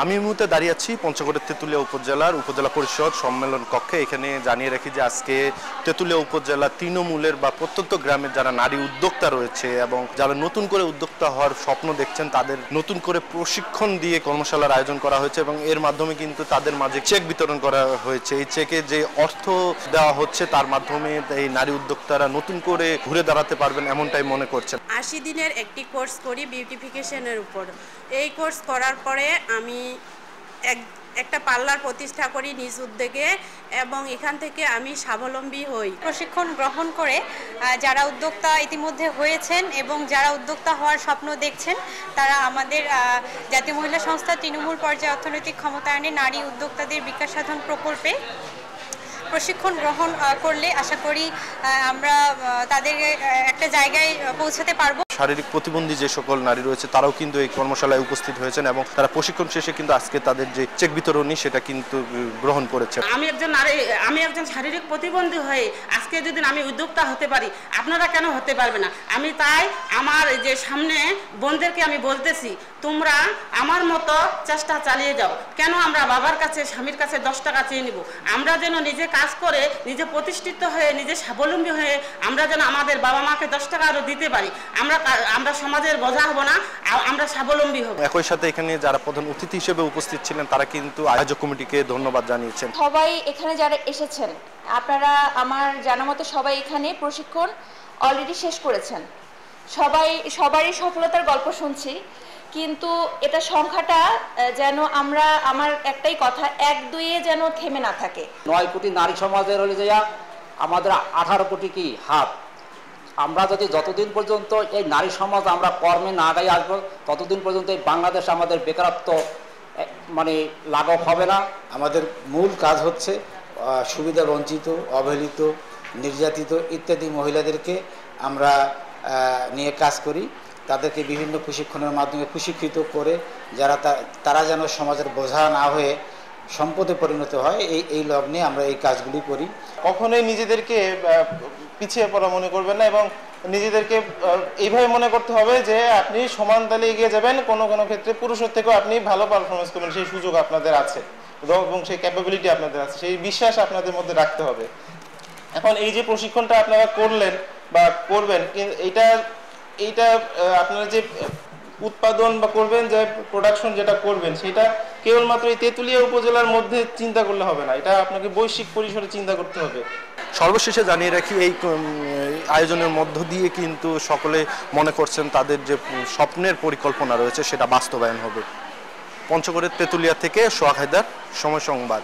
আমি এই মুহূর্তে দাঁড়িয়ে আছি পঞ্চগড়ের তেঁতুলিয়া উপজেলার উপজেলা পরিষদ সম্মেলন কক্ষে। এখানে জানিয়ে রাখি যে আজকে তেঁতুলিয়া উপজেলা তৃণমূলের বা প্রত্যন্ত গ্রামের যারা নারী উদ্যোক্তা রয়েছে এবং যারা নতুন করে উদ্যোক্তা হওয়ার স্বপ্ন দেখছেন তাদের নতুন করে প্রশিক্ষণ দিয়ে কর্মশালার আয়োজন করা হয়েছে এবং এর মাধ্যমে কিন্তু তাদের মাঝে চেক বিতরণ করা হয়েছে। এই চেকে যে অর্থ দেওয়া হচ্ছে তার মাধ্যমে এই নারী উদ্যোক্তারা নতুন করে ঘুরে দাঁড়াতে পারবেন এমনটাই মনে করছেন। 80 দিনের একটি কোর্স করি বিউটিফিকেশনের উপর। এই কোর্স করার পরে আমি একটা পার্লার প্রতিষ্ঠা করি নিজ উদ্যোগে এবং এখান থেকে আমি স্বাবলম্বী হই। প্রশিক্ষণ গ্রহণ করে যারা উদ্যোক্তা ইতিমধ্যে হয়েছেন এবং যারা উদ্যোক্তা হওয়ার স্বপ্ন দেখছেন তারা আমাদের জাতীয় মহিলা সংস্থা তৃণমূল পর্যায়ে অর্থনৈতিক ক্ষমতায়নে নারী উদ্যোক্তাদের বিকাশ সাধন প্রকল্পে প্রশিক্ষণ গ্রহণ করলে আশা করি আমরা তাদের একটা জায়গায় পৌঁছাতে পারবো। শারীরিক প্রতিবন্ধী যে সকল নারী রয়েছে তারাও কিন্তু এই কর্মশালায় উপস্থিত হয়েছেন এবং তারা প্রশিক্ষণ শেষে কিন্তু আজকে তাদের যে চেক বিতরণী সেটা কিন্তু গ্রহণ করেছে। আমি একজন শারীরিক প্রতিবন্ধী হয়ে আজকে যদি আমি উদ্যোক্তা হতে পারি, আপনারা কেন হতে পারবে না? আমি তাই আমার যে সামনে বোনদেরকে আমি বলতেছি, তোমরা আমার মতো চেষ্টা চালিয়ে যাও। কেন আমরা বাবার কাছে স্বামীর কাছে 10 টাকা চেয়ে নিব? আমরা যেন নিজে কাজ করে নিজে প্রতিষ্ঠিত হয়ে নিজে স্বাবলম্বী হয়ে আমরা যেন আমাদের বাবা মাকে 10 টাকা আরো দিতে পারি। আমরা সমাজের বোঝা হব না, আমরা স্বাবলম্বী হব। একই সাথে এখানে যারা প্রধান অতিথি হিসেবে উপস্থিত ছিলেন তারা কিন্তু আয়োজক কমিটিকে ধন্যবাদ জানিয়েছেন। সবাই এখানে যারা এসেছেন আপনারা আমার জানা মতে সবাই এখানে প্রশিক্ষণ অলরেডি শেষ করেছেন। সবারই সফলতার গল্প শুনছি, কিন্তু এটা সংখ্যাটা যেন আমার একটাই কথা 1-2 যেন থেমে না থাকে। 9 কোটি নারী সমাজের হলে যে আমাদের 18 কোটি কি হাত। আমরা যদি যতদিন পর্যন্ত এই নারী সমাজ আমরা কর্মে না গাই আসবো ততদিন পর্যন্ত এই বাংলাদেশ আমাদের বেকারত্ব লাঘব হবে না। আমাদের মূল কাজ হচ্ছে সুবিধা বঞ্চিত, অবহেলিত, নির্যাতিত ইত্যাদি মহিলাদেরকে আমরা নিয়ে কাজ করি। তাদেরকে বিভিন্ন প্রশিক্ষণের মাধ্যমে প্রশিক্ষিত করে তারা যেন সমাজের বোঝা না হয়ে সম্পদে পরিণত হয়, এই লগ্নে আমরা এই কাজগুলি করি। কখনোই নিজেদেরকে পিছিয়ে পড়া মনে করবেন না এবং নিজেদেরকে এইভাবে মনে করতে হবে যে আপনি সমান তালে এগিয়ে যাবেন। কোনো ক্ষেত্রে পুরুষের থেকেও আপনি ভালো পারফরমেন্স করবেন, সেই সুযোগ আপনাদের আছে এবং সেই ক্যাপাবিলিটি আপনাদের আছে, সেই বিশ্বাস আপনাদের মধ্যে রাখতে হবে। এখন এই যে প্রশিক্ষণটা আপনারা করলেন বা করবেন, এইটা আপনারা যে উৎপাদন বা করবেন, যে প্রোডাকশন যেটা করবেন সেটা কেবলমাত্র এই তেঁতুলিয়া উপজেলার মধ্যে চিন্তা করলে হবে না, এটা আপনাকে বৈশ্বিক পরিসরে চিন্তা করতে হবে। সর্বশেষে জানিয়ে রাখি এই আয়োজনের মধ্য দিয়ে কিন্তু সকলে মনে করছেন তাদের যে স্বপ্নের পরিকল্পনা রয়েছে সেটা বাস্তবায়ন হবে। পঞ্চগড়ের তেঁতুলিয়া থেকে সোহাগ হায়দার, সময় সংবাদ।